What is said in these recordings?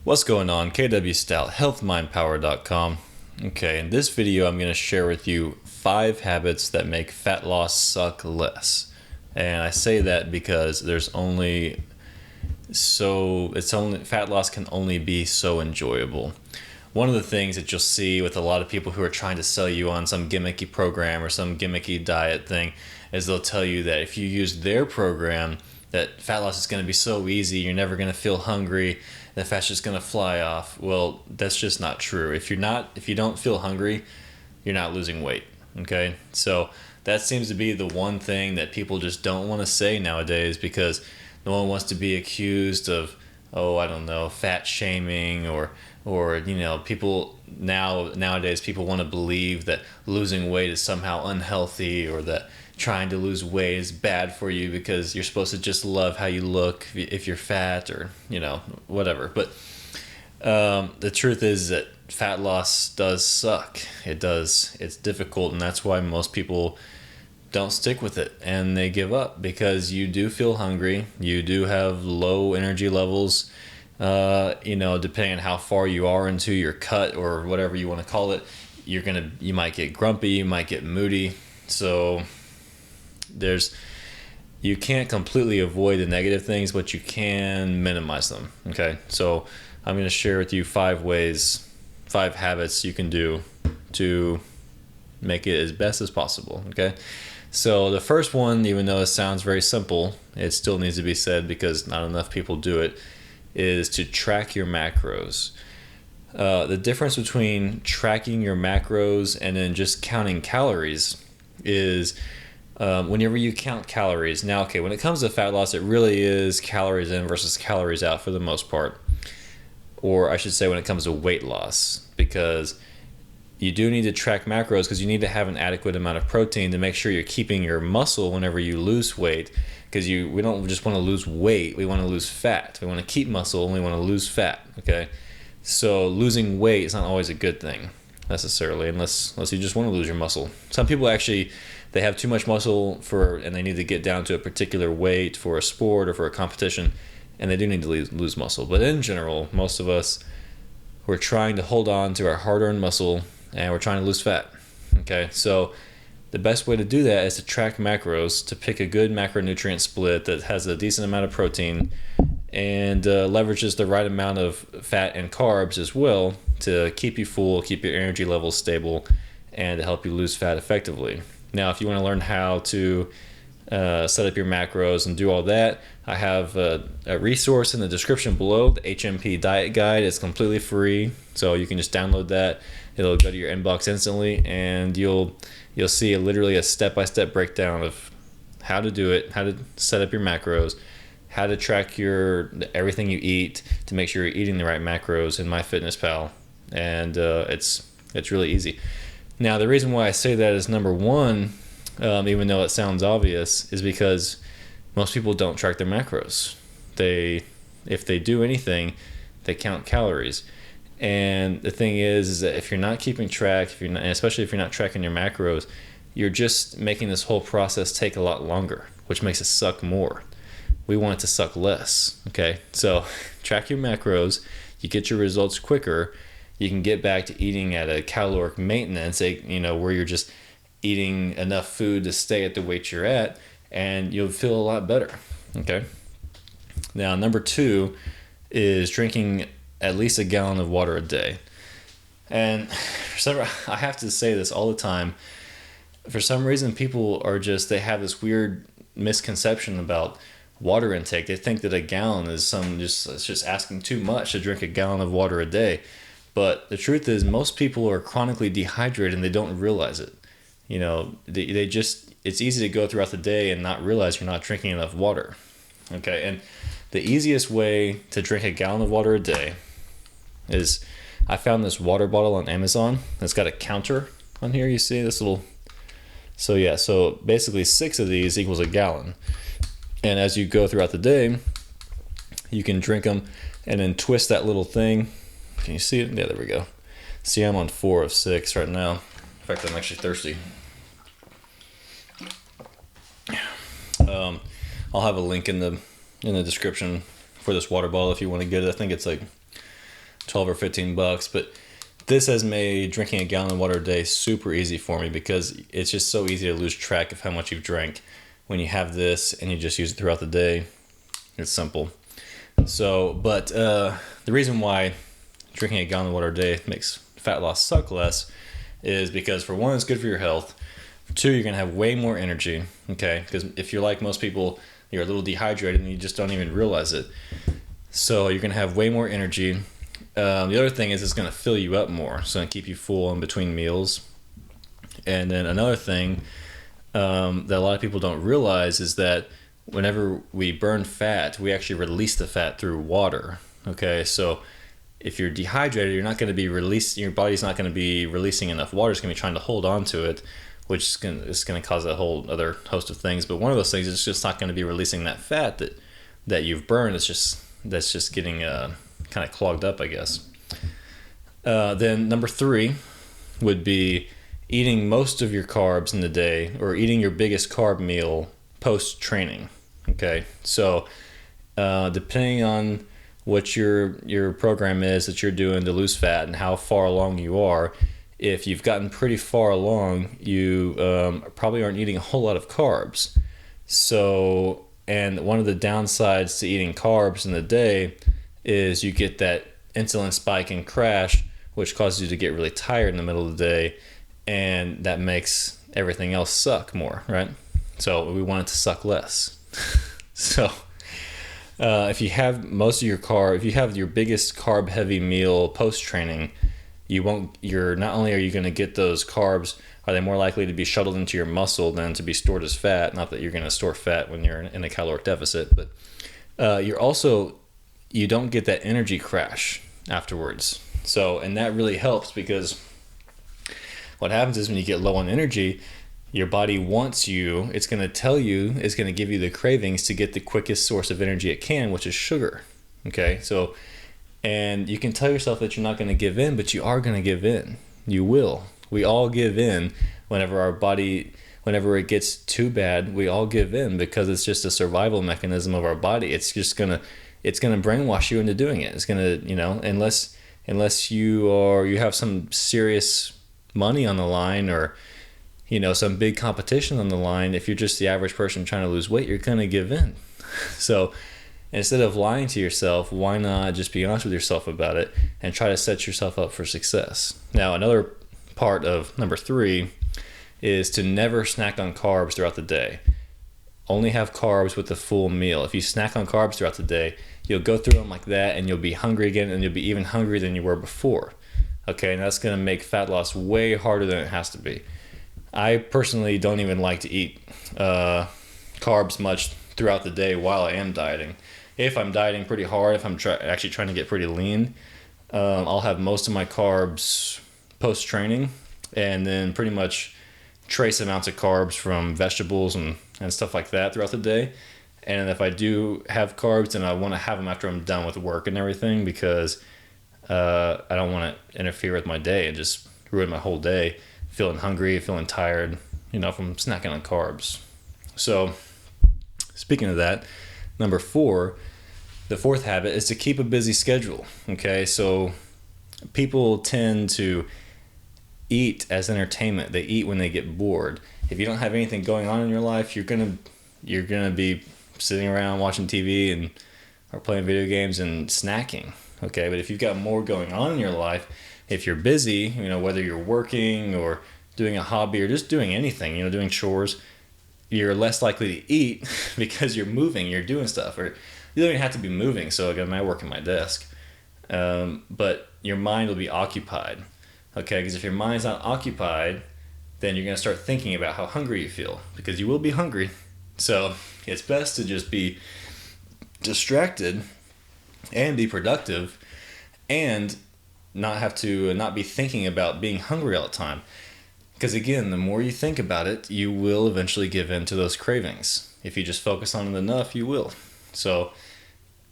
What's going on? KW Stout, healthmindpower.com. Okay, in this video I'm going to share with you 5 habits that make fat loss suck less. And I say that because fat loss can only be so enjoyable. One of the things that you'll see with a lot of people who are trying to sell you on some gimmicky program or some gimmicky diet thing is they'll tell you that if you use their program, that fat loss is going to be so easy, you're never going to feel hungry, the fat's just going to fly off. Well, that's just not true. If you don't feel hungry, you're not losing weight. Okay, so that seems to be the one thing that people just don't want to say nowadays, because no one wants to be accused of, fat shaming or people nowadays people want to believe that losing weight is somehow unhealthy, or that trying to lose weight is bad for you because you're supposed to just love how you look if you're fat, or whatever. But the truth is that fat loss does suck. It does. It's difficult, and that's why most people don't stick with it and they give up, because you do feel hungry. You do have low energy levels. Depending on how far you are into your cut or whatever you want to call it, you might get grumpy, you might get moody. So you can't completely avoid the negative things, but you can minimize them. Okay, so I'm going to share with you 5 habits you can do to make it as best as possible. Okay, so the first one, even though it sounds very simple, it still needs to be said because not enough people do it, is to track your macros. The difference between tracking your macros and then just counting calories is whenever you count calories. Now, okay, when it comes to fat loss, it really is calories in versus calories out for the most part. Or I should say when it comes to weight loss, because you do need to track macros, because you need to have an adequate amount of protein to make sure you're keeping your muscle whenever you lose weight. Because we don't just want to lose weight, we want to lose fat. We want to keep muscle, and we want to lose fat. Okay, so losing weight is not always a good thing necessarily, unless you just want to lose your muscle. Some people actually, they have too much muscle and they need to get down to a particular weight for a sport or for a competition, and they do need to lose muscle. But in general, most of us, we're trying to hold on to our hard-earned muscle, and we're trying to lose fat. Okay, so the best way to do that is to track macros, to pick a good macronutrient split that has a decent amount of protein and leverages the right amount of fat and carbs as well, to keep you full, keep your energy levels stable, and to help you lose fat effectively. Now, if you want to learn how to set up your macros and do all that, I have a resource in the description below, the HMP Diet Guide. It's completely free, so you can just download that. It'll go to your inbox instantly, and you'll see literally a step-by-step breakdown of how to do it, how to set up your macros, how to track everything you eat to make sure you're eating the right macros in MyFitnessPal, and it's really easy. Now, the reason why I say that is, number one, even though it sounds obvious, is because most people don't track their macros. If they do anything, they count calories. And the thing is that if you're not keeping track, and especially if you're not tracking your macros, you're just making this whole process take a lot longer, which makes it suck more. We want it to suck less. Okay, so track your macros. You get your results quicker. You can get back to eating at a caloric maintenance, where you're just eating enough food to stay at the weight you're at, and you'll feel a lot better. Okay. Now, number 2 is drinking at least a gallon of water a day. And I have to say this all the time. For some reason, people they have this weird misconception about water intake. They think that a gallon is it's just asking too much to drink a gallon of water a day. But the truth is, most people are chronically dehydrated and they don't realize it. It's easy to go throughout the day and not realize you're not drinking enough water. Okay, and the easiest way to drink a gallon of water a day is, I found this water bottle on Amazon. It's got a counter on here. You see this little, so basically 6 of these equals a gallon. And as you go throughout the day, you can drink them and then twist that little thing. Can you see it? Yeah, there we go. See, I'm on 4 of 6 right now. In fact, I'm actually thirsty. I'll have a link in the description for this water bottle if you want to get it. I think it's like 12 or 15 bucks. But this has made drinking a gallon of water a day super easy for me because it's just so easy to lose track of how much you've drank when you have this and you just use it throughout the day. It's simple. So, but the reason why drinking a gallon of water a day makes fat loss suck less is because, for one, it's good for your health. For two, you're going to have way more energy, okay? Because if you're like most people, you're a little dehydrated and you just don't even realize it. So you're going to have way more energy. The other thing is it's going to fill you up more. It's going to keep you full in between meals. And then another thing that a lot of people don't realize is that whenever we burn fat, we actually release the fat through water, okay? So if you're dehydrated, you're not going to be releasing, your body's not going to be releasing enough water. It's going to be trying to hold on to it, which is going to cause a whole other host of things. But one of those things is just not going to be releasing that fat that you've burned. That's just getting kind of clogged up, I guess. Then number 3 would be eating most of your carbs in the day, or eating your biggest carb meal post-training. Okay, so depending on what your program is that you're doing to lose fat and how far along you are, if you've gotten pretty far along, you probably aren't eating a whole lot of carbs. So, and one of the downsides to eating carbs in the day is you get that insulin spike and crash, which causes you to get really tired in the middle of the day, and that makes everything else suck more, right? So we want it to suck less. So if you have most of your if you have your biggest carb heavy meal post training, not only are you going to get those carbs, are they more likely to be shuttled into your muscle than to be stored as fat? Not that you're going to store fat when you're in a caloric deficit, but you don't get that energy crash afterwards. So, and that really helps, because what happens is when you get low on energy, your body wants you, it's going to give you the cravings to get the quickest source of energy it can, which is sugar. Okay, so, and you can tell yourself that you're not going to give in, but you are going to give in. You will. We all give in whenever it gets too bad. We all give in because it's just a survival mechanism of our body. It's going to brainwash you into doing it. It's going to, unless you have some serious money on the line, or some big competition on the line, if you're just the average person trying to lose weight, you're going to give in. So instead of lying to yourself, why not just be honest with yourself about it and try to set yourself up for success? Now, another part of number 3 is to never snack on carbs throughout the day. Only have carbs with the full meal. If you snack on carbs throughout the day, you'll go through them like that, and you'll be hungry again, and you'll be even hungrier than you were before. Okay, and that's going to make fat loss way harder than it has to be. I personally don't even like to eat carbs much throughout the day while I am dieting. If I'm dieting pretty hard, if I'm actually trying to get pretty lean, I'll have most of my carbs post-training, and then pretty much trace amounts of carbs from vegetables and stuff like that throughout the day. And if I do have carbs, then I want to have them after I'm done with work and everything, because I don't want to interfere with my day and just ruin my whole day, feeling hungry, feeling tired, from snacking on carbs. So speaking of that, number 4, the 4th habit is to keep a busy schedule. Okay, so people tend to eat as entertainment. They eat when they get bored. If you don't have anything going on in your life, you're gonna be sitting around watching TV or playing video games and snacking. Okay, but if you've got more going on in your life, if you're busy, whether you're working or doing a hobby or just doing anything, doing chores, you're less likely to eat because you're moving, you're doing stuff, or you don't even have to be moving. So again, I work at my desk, but your mind will be occupied. Okay, because if your mind's not occupied, then you're going to start thinking about how hungry you feel, because you will be hungry. So it's best to just be distracted and be productive, and not be thinking about being hungry all the time. Because again, the more you think about it, you will eventually give in to those cravings. If you just focus on it enough, you will. So,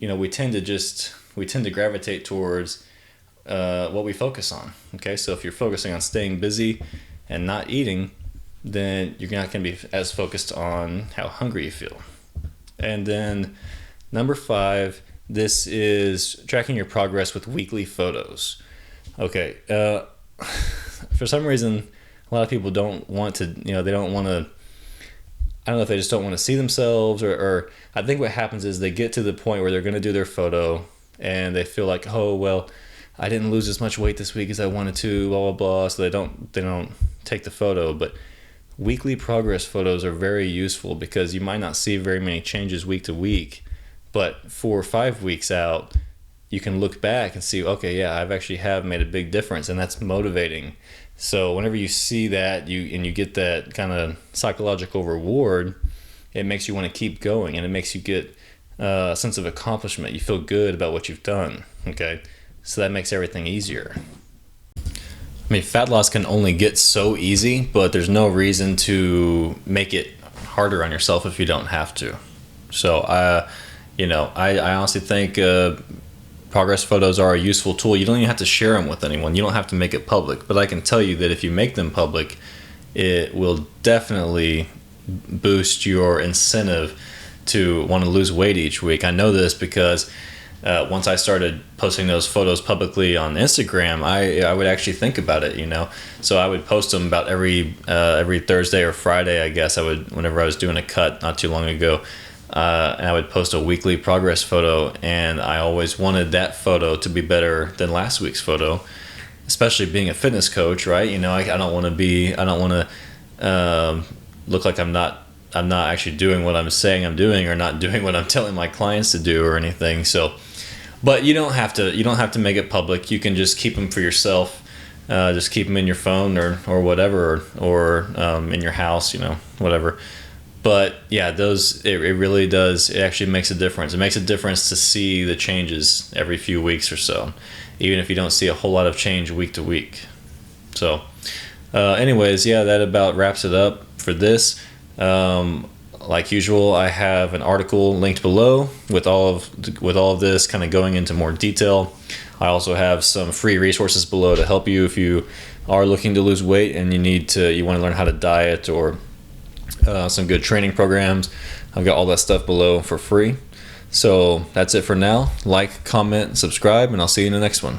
we tend to gravitate towards what we focus on. Okay, so if you're focusing on staying busy and not eating, then you're not going to be as focused on how hungry you feel. And then number 5 This is tracking your progress with weekly photos. Okay, for some reason, a lot of people don't want to, they don't want to, I don't know if they just don't want to see themselves, or I think what happens is they get to the point where they're going to do their photo and they feel like, oh, well, I didn't lose as much weight this week as I wanted to, blah, blah, blah. So they don't take the photo. But weekly progress photos are very useful because you might not see very many changes week to week, but 4 or 5 weeks out, you can look back and see, okay, yeah, I've actually have made a big difference, and that's motivating. So whenever you see that, you get that kind of psychological reward, it makes you want to keep going, and it makes you get a sense of accomplishment. You feel good about what you've done, okay? So that makes everything easier. I mean, fat loss can only get so easy, but there's no reason to make it harder on yourself if you don't have to. So, I honestly think progress photos are a useful tool. You don't even have to share them with anyone. You don't have to make it public. But I can tell you that if you make them public, it will definitely boost your incentive to want to lose weight each week. I know this because once I started posting those photos publicly on Instagram, I would actually think about it, So I would post them about every Thursday or Friday, I guess. Whenever I was doing a cut not too long ago, and I would post a weekly progress photo, and I always wanted that photo to be better than last week's photo, especially being a fitness coach, right? I don't want to look like I'm not actually doing what I'm saying I'm doing, or not doing what I'm telling my clients to do or anything. So, but you don't have to make it public. You can just keep them for yourself. Just keep them in your phone or whatever, or in your house, whatever. But yeah, it really does. It actually makes a difference. It makes a difference to see the changes every few weeks or so, even if you don't see a whole lot of change week to week. So, anyways, yeah, that about wraps it up for this. Like usual, I have an article linked below with all of this kind of going into more detail. I also have some free resources below to help you if you are looking to lose weight and you want to learn how to diet, or some good training programs. I've got all that stuff below for free. So that's it for now. Like, comment, subscribe, and I'll see you in the next one.